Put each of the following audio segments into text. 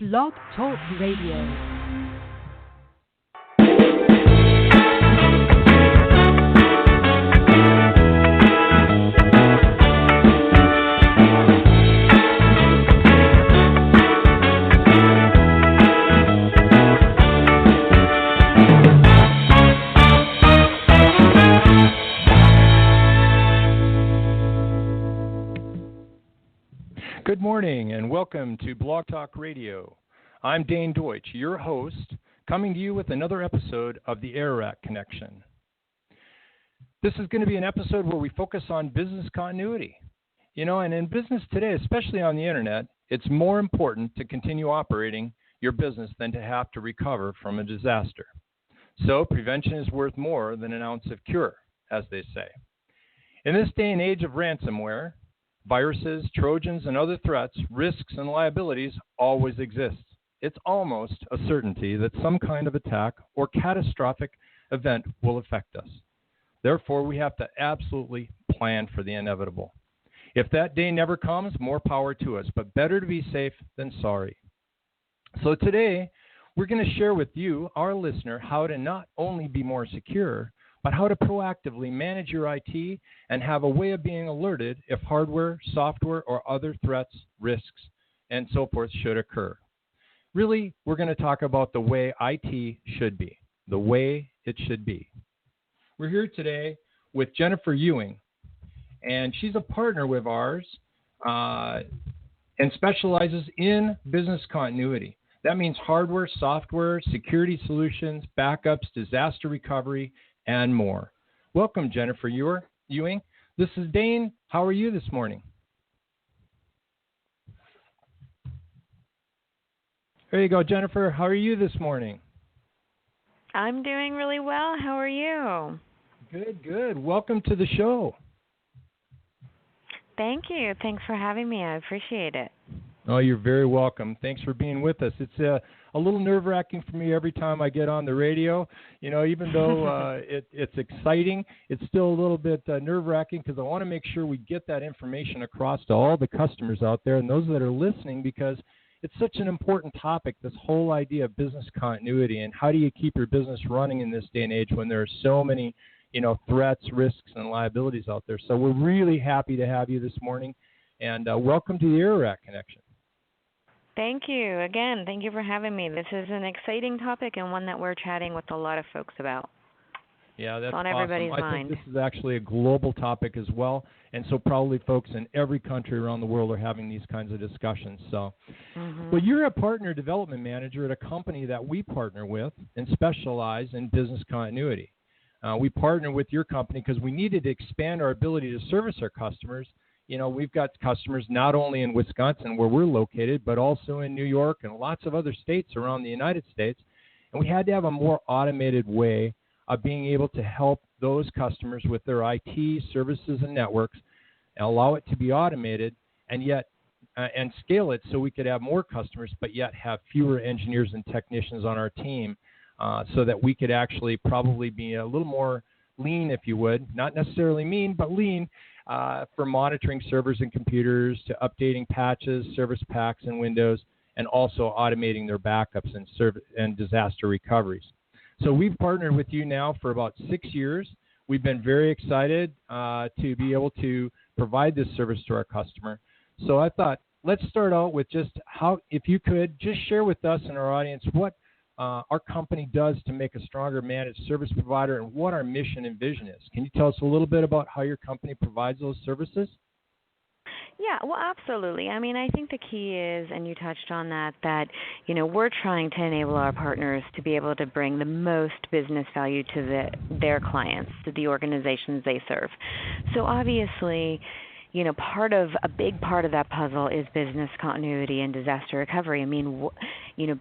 Blog Talk Radio. Good morning and welcome to Blog Talk Radio. I'm Dane DEUTSCH, your host, coming to you with another episode of the Ararat Connection. This is going to be an episode where we focus on business continuity. And in business today, especially on the internet, it's more important to continue operating your business than to have to recover from a disaster. So prevention is worth more than an ounce of cure, as they say. In this day and age of ransomware, viruses, trojans, and other threats, risks, and liabilities always exist. It's almost a certainty that some kind of attack or catastrophic event will affect us. Therefore, we have to absolutely plan for the inevitable. If that day never comes, more power to us, but better to be safe than sorry. So today, we're going to share with you, our listener, how to not only be more secure, but how to proactively manage your IT and have a way of being alerted if hardware, software, or other threats, risks, and so forth should occur. Really, we're going to talk about the way IT should be, the way it should be. We're here today with Jennifer Ewing, and she's a partner with ours and specializes in business continuity. That means hardware, software, security solutions, backups, disaster recovery, and more. Welcome, Jennifer Ewing. This is Dane. How are you this morning? There you go, Jennifer. How are you this morning? I'm doing really well. How are you? Good. Welcome to the show. Thank you. Thanks for having me. I appreciate it. Oh, you're very welcome. Thanks for being with us. It's a little nerve-wracking for me every time I get on the radio. Even though it's exciting, it's still a little bit nerve-wracking because I want to make sure we get that information across to all the customers out there and those that are listening, because it's such an important topic, this whole idea of business continuity and how do you keep your business running in this day and age when there are so many, threats, risks, and liabilities out there. So we're really happy to have you this morning, and welcome to the Ararat Connection. Thank you. Again, thank you for having me. This is an exciting topic and one that we're chatting with a lot of folks about. Yeah, that's on awesome. Everybody's mind. I think this is actually a global topic as well, and so probably folks in every country around the world are having these kinds of discussions. So, Well, you're a partner development manager at a company that we partner with and specialize in business continuity. We partner with your company because we needed to expand our ability to service our customers. We've got customers not only in Wisconsin, where we're located, but also in New York and lots of other states around the United States. And we had to have a more automated way of being able to help those customers with their IT services and networks and allow it to be automated and yet and scale it so we could have more customers, but yet have fewer engineers and technicians on our team so that we could actually probably be a little more lean, if you would, not necessarily mean, but lean, for monitoring servers and computers, to updating patches, service packs, and Windows, and also automating their backups and disaster recoveries. So we've partnered with you now for about 6 years. We've been very excited to be able to provide this service to our customer. So I thought, let's start out with just how, if you could, just share with us and our audience what our company does to make a stronger managed service provider and what our mission and vision is. Can you tell us a little bit about how your company provides those services? Yeah, well, absolutely. I mean, I think the key is, and you touched on that, we're trying to enable our partners to be able to bring the most business value to their clients, to the organizations they serve. So obviously, a big part of that puzzle is business continuity and disaster recovery. I mean,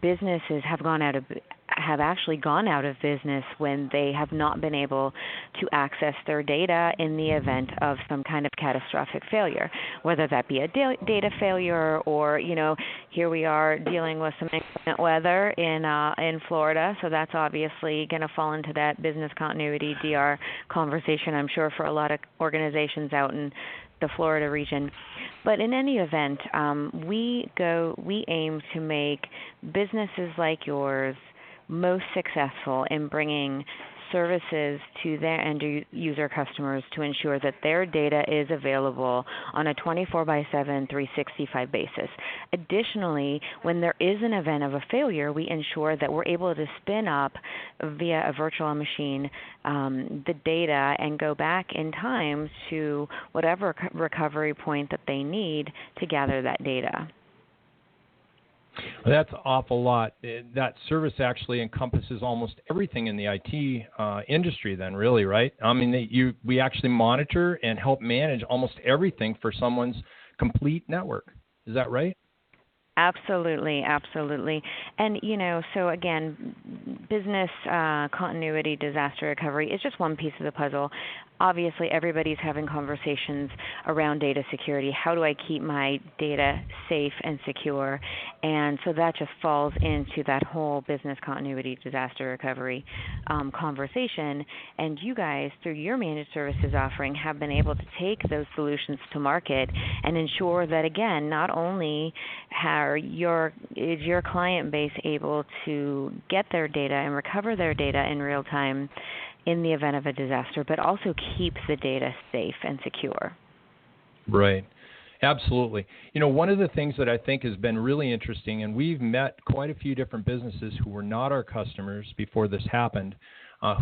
businesses have actually gone out of business when they have not been able to access their data in the event of some kind of catastrophic failure, whether that be a data failure or, here we are dealing with some inclement weather in Florida, so that's obviously going to fall into that business continuity DR conversation, I'm sure, for a lot of organizations out in the Florida region. But in any event, we aim to make businesses like yours most successful in bringing services to their end user customers to ensure that their data is available on a 24/7, 365 basis. Additionally, when there is an event of a failure, we ensure that we're able to spin up via a virtual machine the data and go back in time to whatever recovery point that they need to gather that data. Well, that's an awful lot. That service actually encompasses almost everything in the IT industry then, really, right? I mean, we actually monitor and help manage almost everything for someone's complete network. Is that right? Absolutely, absolutely. And, so again, business continuity, disaster recovery is just one piece of the puzzle. Obviously, everybody's having conversations around data security. How do I keep my data safe and secure? And so that just falls into that whole business continuity, disaster recovery conversation. And you guys, through your managed services offering, have been able to take those solutions to market and ensure that, again, not only is your client base able to get their data and recover their data in real time in the event of a disaster, but also keeps the data safe and secure. Right. Absolutely. One of the things that I think has been really interesting, and we've met quite a few different businesses who were not our customers before this happened,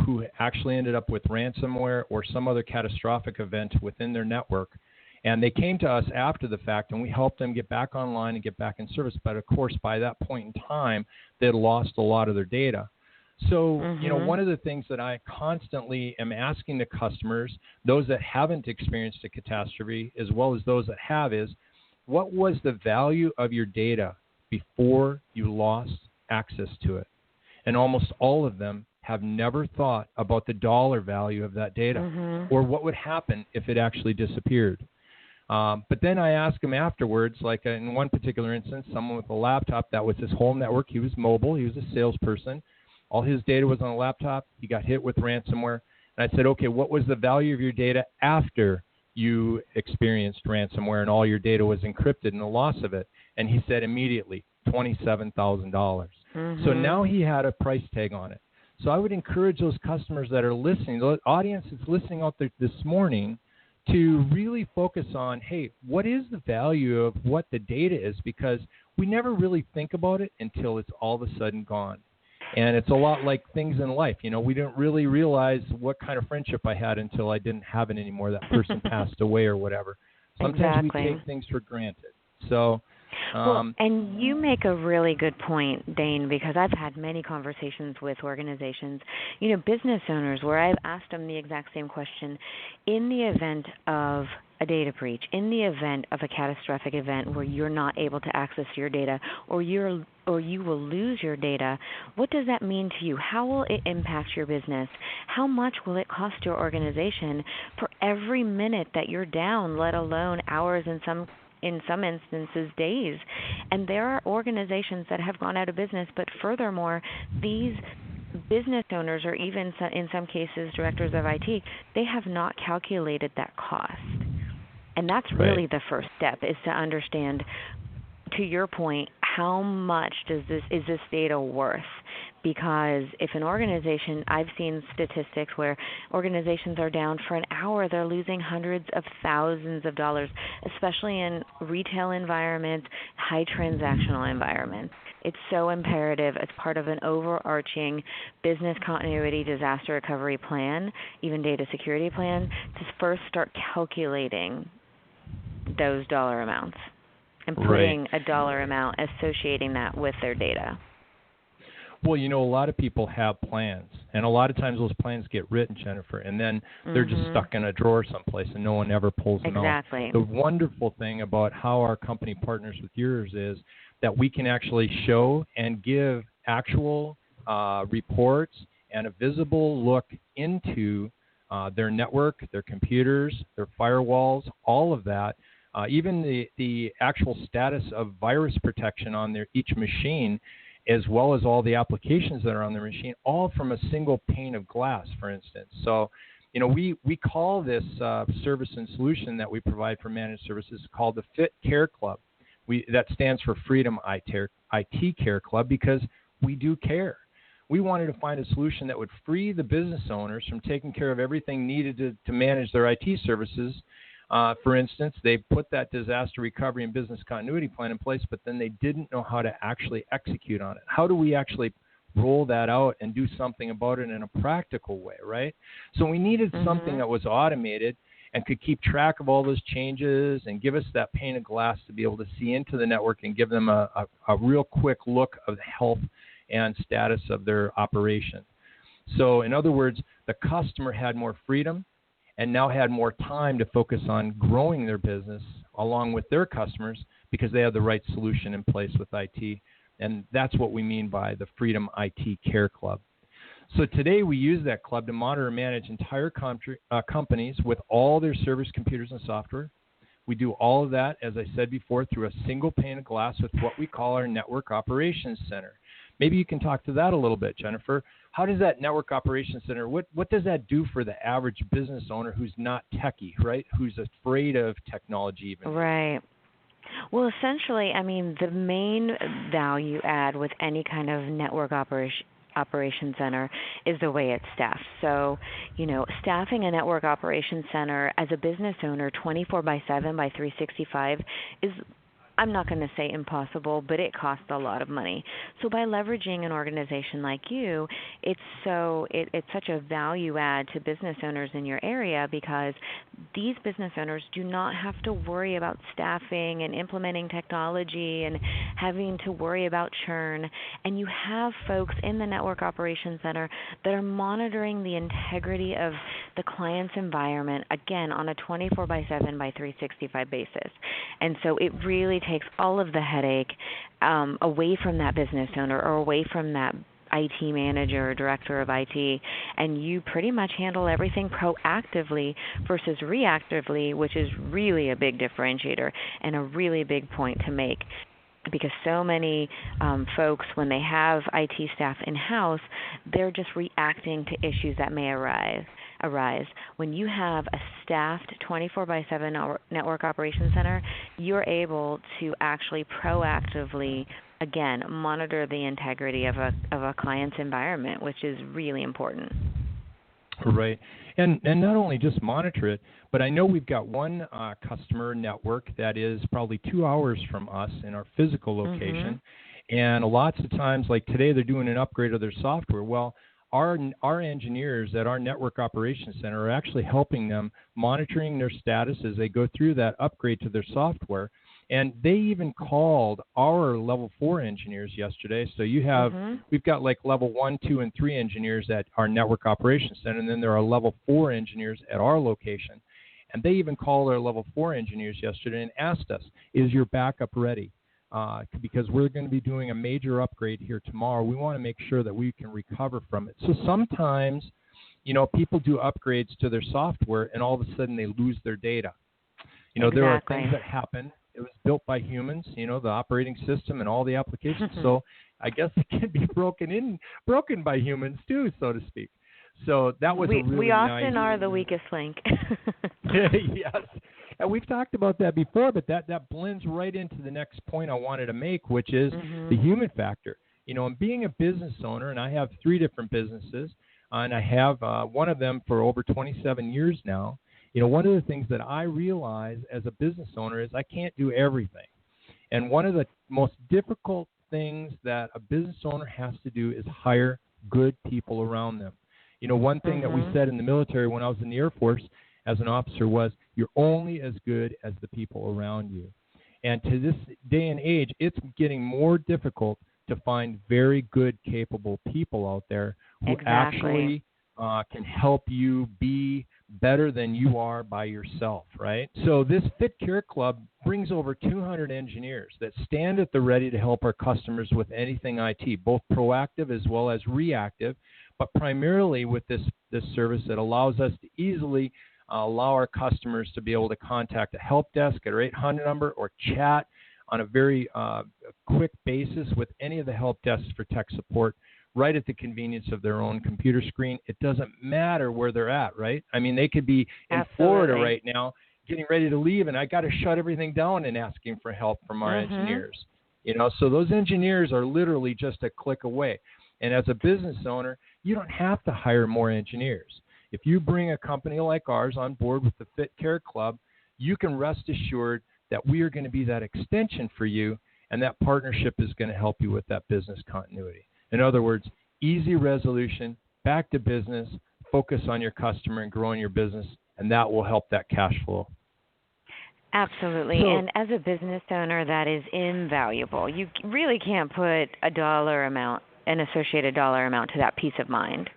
who actually ended up with ransomware or some other catastrophic event within their network. And they came to us after the fact, and we helped them get back online and get back in service. But, of course, by that point in time, they had lost a lot of their data. So, one of the things that I constantly am asking the customers, those that haven't experienced a catastrophe as well as those that have, is what was the value of your data before you lost access to it? And almost all of them have never thought about the dollar value of that data or what would happen if it actually disappeared. But then I asked him afterwards, like in one particular instance, someone with a laptop that was his home network. He was mobile. He was a salesperson. All his data was on a laptop. He got hit with ransomware. And I said, okay, what was the value of your data after you experienced ransomware and all your data was encrypted and the loss of it? And he said immediately, $27,000. So now he had a price tag on it. So I would encourage those customers that are listening, the audience that's listening out there this morning, to really focus on, hey, what is the value of what the data is? Because we never really think about it until it's all of a sudden gone. And it's a lot like things in life. We don't really realize what kind of friendship I had until I didn't have it anymore. That person passed away or whatever. Sometimes we take things for granted. So, and you make a really good point, Dane, because I've had many conversations with organizations, business owners, where I've asked them the exact same question. In the event of a data breach, in the event of a catastrophic event where you're not able to access your data or you will lose your data, what does that mean to you? How will it impact your business? How much will it cost your organization for every minute that you're down, let alone hours in some instances, days? And there are organizations that have gone out of business, but furthermore, these business owners, or even in some cases directors of IT, they have not calculated that cost. And that's really the first step, is to understand, to your point, how much is this data worth? Because if an organization, I've seen statistics where organizations are down for an hour, they're losing hundreds of thousands of dollars, especially in retail environments, high transactional environments. It's so imperative as part of an overarching business continuity, disaster recovery plan, even data security plan, to first start calculating those dollar amounts and putting a dollar amount, associating that with their data. Well, a lot of people have plans, and a lot of times those plans get written, Jennifer, and then they're just stuck in a drawer someplace, and no one ever pulls them out. The wonderful thing about how our company partners with yours is that we can actually show and give actual reports and a visible look into their network, their computers, their firewalls, all of that. Even the actual status of virus protection on each machine, as well as all the applications that are on the machine, all from a single pane of glass, for instance. So We call this service and solution that we provide for managed services called the Fit Care Club. That stands for Freedom IT Care Club, because we do care. We wanted to find a solution that would free the business owners from taking care of everything needed to manage their IT services. For instance, they put that disaster recovery and business continuity plan in place, but then they didn't know how to actually execute on it. How do we actually roll that out and do something about it in a practical way, right? So we needed something that was automated and could keep track of all those changes and give us that pane of glass to be able to see into the network and give them a real quick look of the health and status of their operation. So in other words, the customer had more freedom and now had more time to focus on growing their business along with their customers because they had the right solution in place with IT. And that's what we mean by the Freedom IT Care Club. So today we use that club to monitor and manage entire companies with all their servers, computers, and software. We do all of that, as I said before, through a single pane of glass with what we call our Network Operations Center. Maybe you can talk to that a little bit, Jennifer. How does that Network Operations Center, what does that do for the average business owner who's not techie, right, who's afraid of technology even? Right. Well, essentially, the main value add with any kind of network operations center is the way it's staffed. So, staffing a network operations center as a business owner 24/7 by 365 is, I'm not going to say impossible, but it costs a lot of money. So by leveraging an organization like you, it's such a value add to business owners in your area, because these business owners do not have to worry about staffing and implementing technology and having to worry about churn. And you have folks in the Network Operations Center that are monitoring the integrity of the client's environment, again, on a 24/7 by 365 basis. And so it really takes all of the headache away from that business owner or away from that IT manager or director of IT, and you pretty much handle everything proactively versus reactively, which is really a big differentiator and a really big point to make. Because so many folks, when they have IT staff in-house, they're just reacting to issues that may arise. When you have a staffed 24/7 network operations center, you're able to actually proactively, again, monitor the integrity of a client's environment, which is really important. Right. And not only just monitor it, but I know we've got one customer network that is probably 2 hours from us in our physical location. And lots of times, like today, they're doing an upgrade of their software. Well, our engineers at our Network Operations Center are actually helping them, monitoring their status as they go through that upgrade to their software. And they even called our level 4 engineers yesterday. So you have, we've got like level 1, 2, and 3 engineers at our Network Operations Center, and then there are level 4 engineers at our location. And they even called our level 4 engineers yesterday and asked us, is your backup ready? Because we're going to be doing a major upgrade here tomorrow. We want to make sure that we can recover from it. So sometimes, people do upgrades to their software, and all of a sudden they lose their data. There are things that happen. It was built by humans, the operating system and all the applications. So I guess it can be broken by humans too, so to speak. So that was we often are the weakest link. Yes. And we've talked about that before, but that blends right into the next point I wanted to make, which is the human factor. And being a business owner, and I have 3 different businesses, and I have one of them for over 27 years now. One of the things that I realize as a business owner is I can't do everything. And one of the most difficult things that a business owner has to do is hire good people around them. One thing that we said in the military when I was in the Air Force as an officer was, you're only as good as the people around you. And to this day and age, it's getting more difficult to find very good, capable people out there who actually can help you be better than you are by yourself, right? So this Fit Care Club brings over 200 engineers that stand at the ready to help our customers with anything IT, both proactive as well as reactive, but primarily with this service that allows us to easily allow our customers to be able to contact a help desk at our 800 number or chat on a very quick basis with any of the help desks for tech support right at the convenience of their own computer screen. It doesn't matter where they're at, right? I mean, they could be in Florida right now getting ready to leave, and I got to shut everything down and asking for help from our engineers. So those engineers are literally just a click away. And as a business owner, you don't have to hire more engineers. If you bring a company like ours on board with the Fit Care Club, you can rest assured that we are going to be that extension for you, and that partnership is going to help you with that business continuity. In other words, easy resolution, back to business, focus on your customer and growing your business, and that will help that cash flow. Absolutely. And as a business owner, that is invaluable. You really can't put an associated dollar amount to that peace of mind.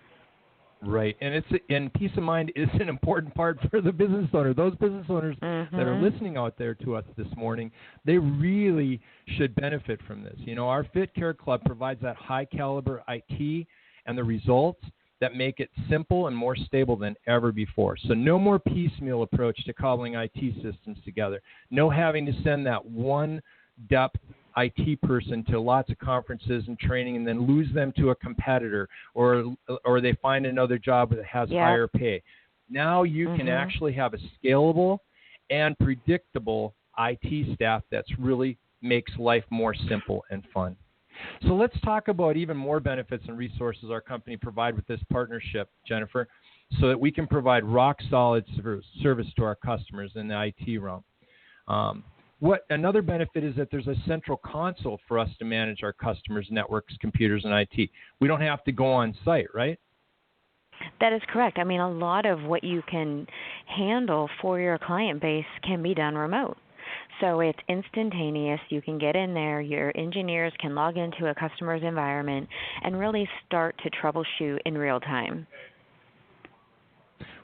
Right, and peace of mind is an important part for the business owner. Those business owners that are listening out there to us this morning, they really should benefit from this. Our Fit Care Club provides that high caliber IT and the results that make it simple and more stable than ever before. So no more piecemeal approach to cobbling IT systems together. No having to send that one depth IT person to lots of conferences and training and then lose them to a competitor or they find another job that has higher pay. Now you can actually have a scalable and predictable IT staff that's really makes life more simple and fun. So let's talk about even more benefits and resources our company provide with this partnership, Jennifer, so that we can provide rock-solid service to our customers in the IT realm. Another benefit is that there's a central console for us to manage our customers' networks, computers, and IT. We don't have to go on site, right? That is correct. I mean, a lot of what you can handle for your client base can be done remote. So it's instantaneous. You can get in there. Your engineers can log into a customer's environment and really start to troubleshoot in real time.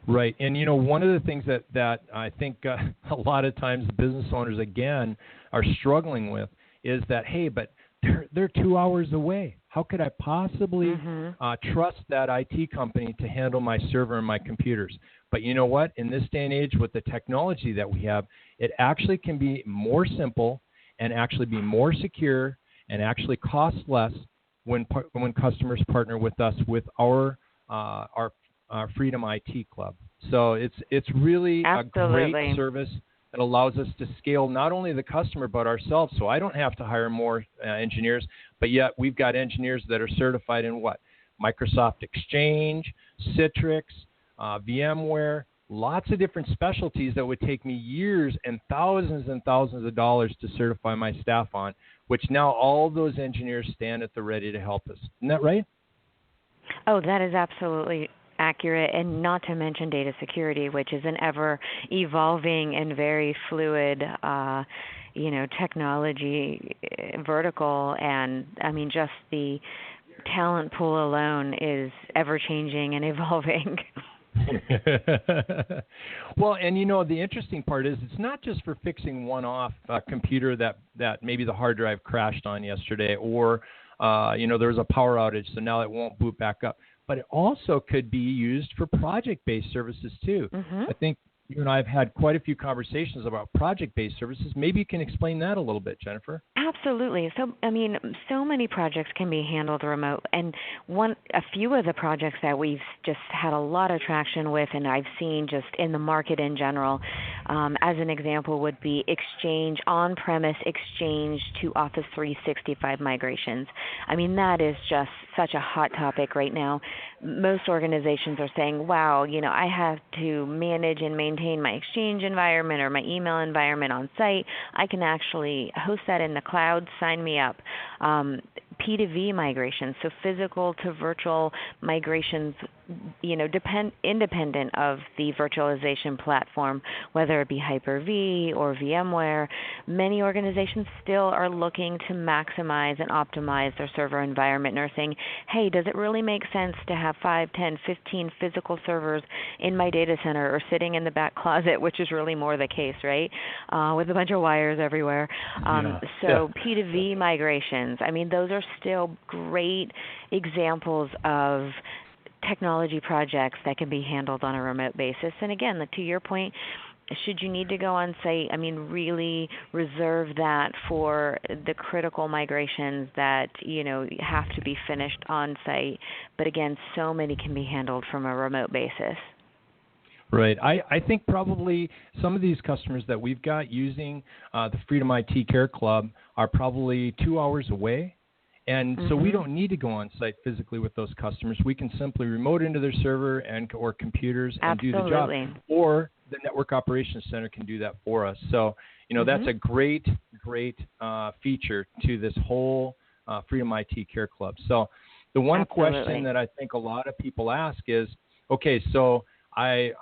Right. And, one of the things that I think a lot of times business owners, again, are struggling with is that, hey, but they're 2 hours away. How could I possibly trust that IT company to handle my server and my computers? But you know what? In this day and age with the technology that we have, it actually can be more simple and actually be more secure and actually cost less when customers partner with us with our Freedom IT Club. So it's really a great service that allows us to scale not only the customer but ourselves. So I don't have to hire more engineers, but yet we've got engineers that are certified in what? Microsoft Exchange, Citrix, VMware, lots of different specialties that would take me years and thousands of dollars to certify my staff on, which now all those engineers stand at the ready to help us. Isn't that right? Oh, that is absolutely accurate, and not to mention data security, which is an ever-evolving and very fluid, technology vertical. And, I mean, just the talent pool alone is ever-changing and evolving. Well, and the interesting part is it's not just for fixing one-off computer that maybe the hard drive crashed on yesterday or, there was a power outage, so now it won't boot back up. But it also could be used for project-based services too. I think you and I have had quite a few conversations about project-based services. Maybe you can explain that a little bit, Jennifer. Absolutely. So many projects can be handled remote, and a few of the projects that we've just had a lot of traction with, and I've seen just in the market in general, as an example, would be Exchange on-premise Exchange to Office 365 migrations. I mean, that is just such a hot topic right now. Most organizations are saying, wow, I have to manage and maintain my Exchange environment or my email environment on site. I can actually host that in the cloud. Sign me up. P2V migrations, so physical to virtual migrations, independent of the virtualization platform, whether it be Hyper-V or VMware. Many organizations still are looking to maximize and optimize their server environment and are saying, hey, does it really make sense to have 5, 10, 15 physical servers in my data center or sitting in the back closet, which is really more the case, right, with a bunch of wires everywhere. P2V migrations, I mean, those are still great examples of technology projects that can be handled on a remote basis. And again, to your point, should you need to go on site, I mean, really reserve that for the critical migrations that, have to be finished on site. But again, so many can be handled from a remote basis. Right. I think probably some of these customers that we've got using the Freedom IT Care Club are probably 2 hours away. And so we don't need to go on site physically with those customers. We can simply remote into their server or computers and do the job. Or the Network Operations Center can do that for us. So, that's a great feature to this whole Freedom IT Care Club. So the one question that I think a lot of people ask is, okay, so I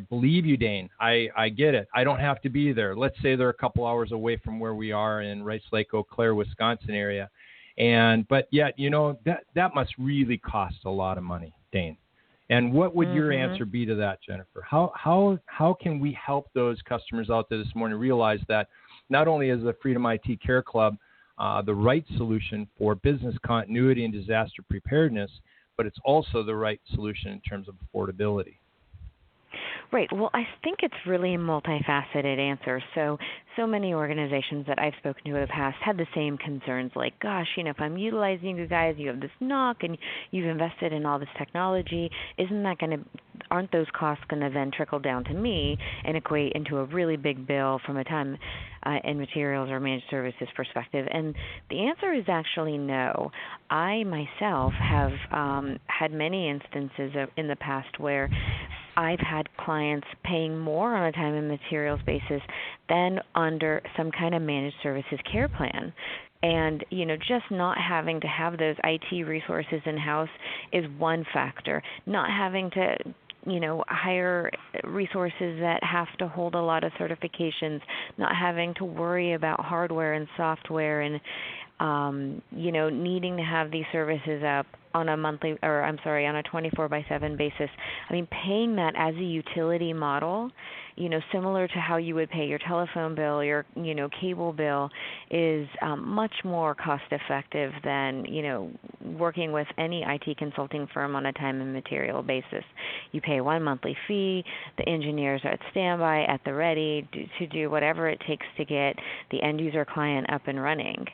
believe you, Dane. I get it. I don't have to be there. Let's say they're a couple hours away from where we are in Rice Lake, Eau Claire, Wisconsin area. But yet, that must really cost a lot of money, Dane. And what would your answer be to that, Jennifer? How can we help those customers out there this morning realize that not only is the Freedom IT Care Club the right solution for business continuity and disaster preparedness, but it's also the right solution in terms of affordability? Right. Well, I think it's really a multifaceted answer. So many organizations that I've spoken to in the past had the same concerns, like, gosh, if I'm utilizing you guys, you have this NOC and you've invested in all this technology, aren't those costs going to then trickle down to me and equate into a really big bill from a time and materials or managed services perspective? And the answer is actually no. I myself have had many instances in the past where I've had clients paying more on a time and materials basis than under some kind of managed services care plan. And, just not having to have those IT resources in-house is one factor. Not having to, hire resources that have to hold a lot of certifications, not having to worry about hardware and software and, needing to have these services up on a on a 24/7 basis. I mean, paying that as a utility model, similar to how you would pay your telephone bill, your, cable bill, is much more cost effective than, working with any IT consulting firm on a time and material basis. You pay one monthly fee. The engineers are at standby, at the ready to do whatever it takes to get the end user client up and running.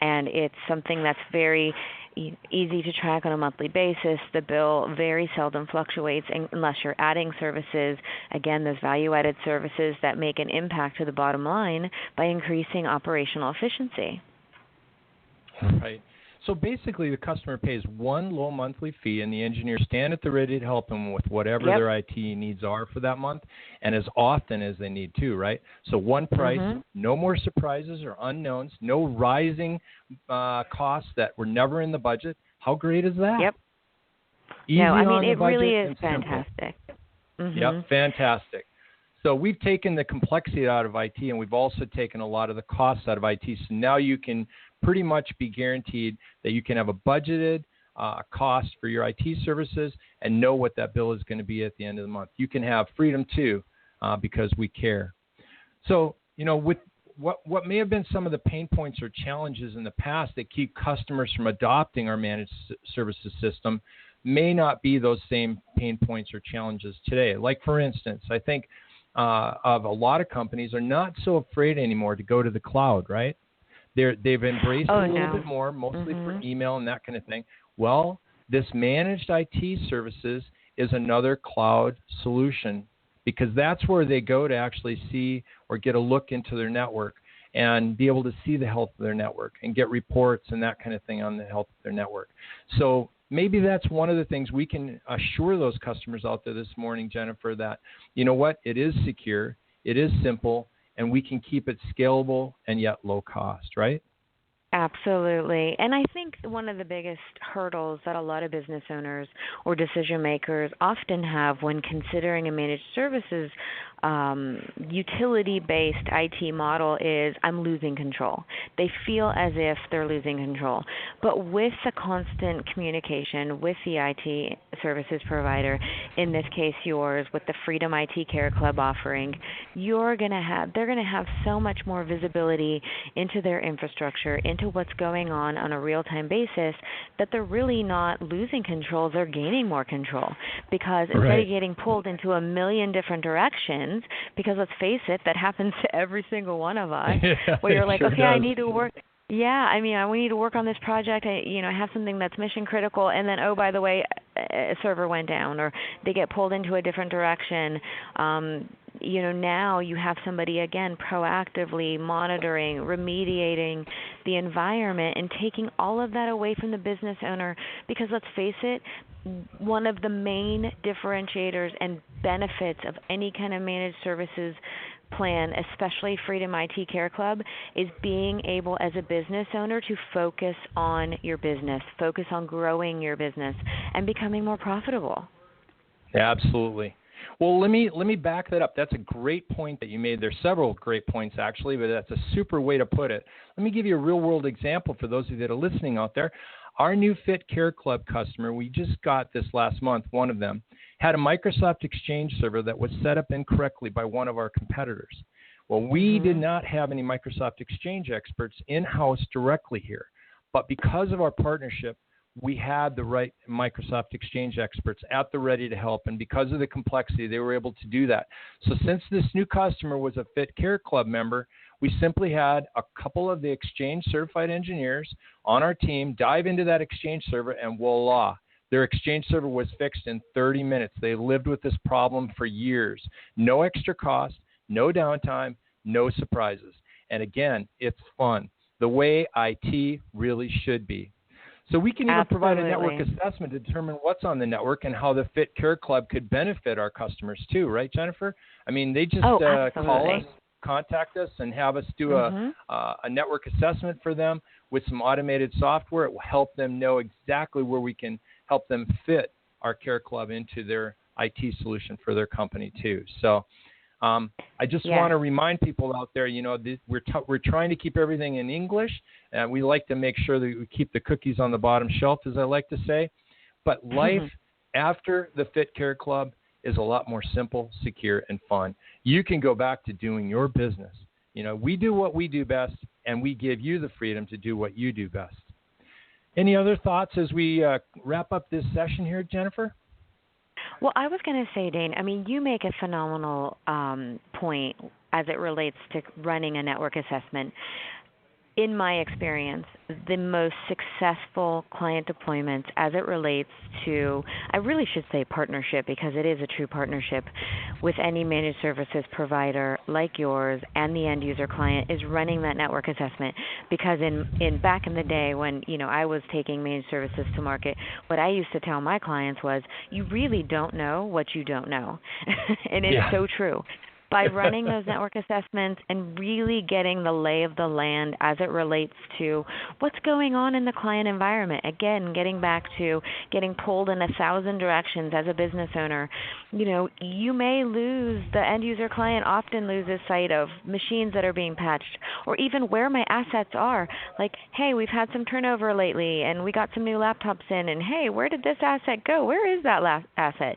And it's something that's very easy to track on a monthly basis. The bill very seldom fluctuates unless you're adding services, again, those value-added services that make an impact to the bottom line by increasing operational efficiency. Right. So basically the customer pays one low monthly fee and the engineers stand at the ready to help them with whatever their IT needs are for that month and as often as they need to, right? So one price, no more surprises or unknowns, no rising costs that were never in the budget. How great is that? Yep. Easy on the it budget really is and fantastic. Yep, fantastic. So we've taken the complexity out of IT and we've also taken a lot of the costs out of IT. So now you can pretty much be guaranteed that you can have a budgeted cost for your IT services and know what that bill is going to be at the end of the month. You can have freedom too because we care. So, with what may have been some of the pain points or challenges in the past that keep customers from adopting our managed services system may not be those same pain points or challenges today. Like, for instance, I think of a lot of companies are not so afraid anymore to go to the cloud, right? They've embraced it a little bit more, mostly for email and that kind of thing. Well, this managed IT services is another cloud solution because that's where they go to actually see or get a look into their network and be able to see the health of their network and get reports and that kind of thing on the health of their network. So maybe that's one of the things we can assure those customers out there this morning, Jennifer, that, it is secure, it is simple, and we can keep it scalable and yet low cost, right? Absolutely. And I think one of the biggest hurdles that a lot of business owners or decision makers often have when considering a managed services utility-based IT model is I'm losing control. They feel as if they're losing control. But with the constant communication with the IT services provider, in this case yours, with the Freedom IT Care Club offering, they're going to have so much more visibility into their infrastructure, into what's going on a real-time basis, that they're really not losing control, they're gaining more control. Because instead of getting pulled into a million different directions, because let's face it, that happens to every single one of us, where you're like, okay, I need to work. Yeah, I mean, we need to work on this project. I have something that's mission critical, and then, oh, by the way, a server went down, or they get pulled into a different direction. Now you have somebody, again, proactively monitoring, remediating the environment, and taking all of that away from the business owner. Because let's face it, one of the main differentiators and benefits of any kind of managed services plan, especially Freedom IT Care Club, is being able as a business owner to focus on your business, focus on growing your business, and becoming more profitable. Yeah, absolutely. Well, let me back that up. That's a great point that you made. There's several great points, actually, but that's a super way to put it. Let me give you a real-world example for those of you that are listening out there. Our new Fit Care Club customer, we just got this last month, one of them, had a Microsoft Exchange server that was set up incorrectly by one of our competitors. Well, we did not have any Microsoft Exchange experts in-house directly here, but because of our partnership, we had the right Microsoft Exchange experts at the ready to help, and because of the complexity, they were able to do that. So since this new customer was a Fit Care Club member, we simply had a couple of the Exchange certified engineers on our team dive into that Exchange server, and voila, their Exchange server was fixed in 30 minutes. They lived with this problem for years. No extra cost, no downtime, no surprises. And again, it's fun, the way IT really should be. So we can even provide a network assessment to determine what's on the network and how the Fit Care Club could benefit our customers too, right, Jennifer? I mean, they just call us, contact us, and have us do a network assessment for them with some automated software. It will help them know exactly where we can help them fit our Care Club into their IT solution for their company too. So I just want to remind people out there, we're trying to keep everything in English, and we like to make sure that we keep the cookies on the bottom shelf, as I like to say. But life after the Fit Care Club is a lot more simple, secure, and fun. You can go back to doing your business. We do what we do best, and we give you the freedom to do what you do best. Any other thoughts as we wrap up this session here, Jennifer? Well, I was going to say, Dane, I mean, you make a phenomenal point as it relates to running a network assessment. In my experience, the most successful client deployments as it relates to, I really should say partnership, because it is a true partnership with any managed services provider like yours and the end user client, is running that network assessment. Because in back in the day when I was taking managed services to market, what I used to tell my clients was, you really don't know what you don't know. And it's so true. By running those network assessments and really getting the lay of the land as it relates to what's going on in the client environment. Again, getting back to getting pulled in 1,000 directions as a business owner. You may lose, the end user client often loses sight of machines that are being patched, or even where my assets are. Like, hey, we've had some turnover lately and we got some new laptops in, and hey, where did this asset go? Where is that asset?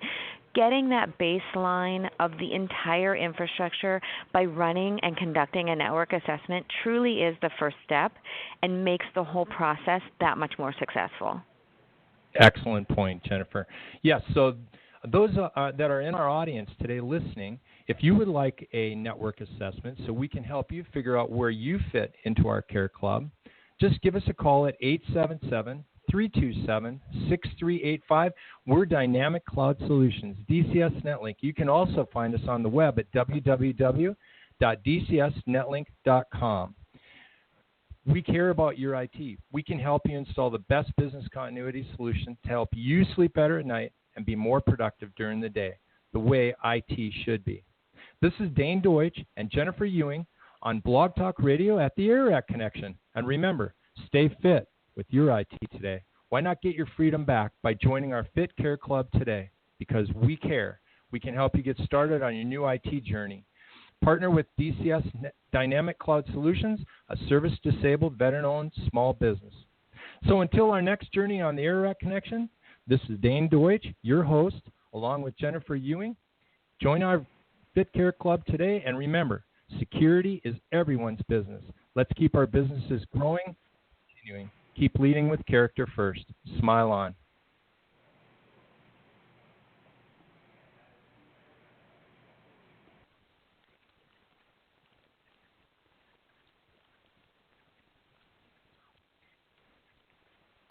Getting that baseline of the entire infrastructure by running and conducting a network assessment truly is the first step and makes the whole process that much more successful. Excellent point, Jennifer. Yes, so those that are in our audience today listening, if you would like a network assessment so we can help you figure out where you fit into our Care Club, just give us a call at 877-327-6385. We're Dynamic Cloud Solutions, DCS Netlink. You can also find us on the web at www.dcsnetlink.com. We care about your IT. We can help you install the best business continuity solution to help you sleep better at night and be more productive during the day, the way IT should be. This is Dane Deutsch and Jennifer Ewing on Blog Talk Radio at the Ararat Connection. And remember, stay fit with your IT today. Why not get your freedom back by joining our Fit Care Club today? Because we care. We can help you get started on your new IT journey. Partner with DCS Dynamic Cloud Solutions, a service-disabled, veteran-owned small business. So until our next journey on the Ararat Connection, this is Dane Deutsch, your host, along with Jennifer Ewing. Join our FitCare Club today, and remember, security is everyone's business. Let's keep our businesses growing, continuing. Keep leading with character first. Smile on.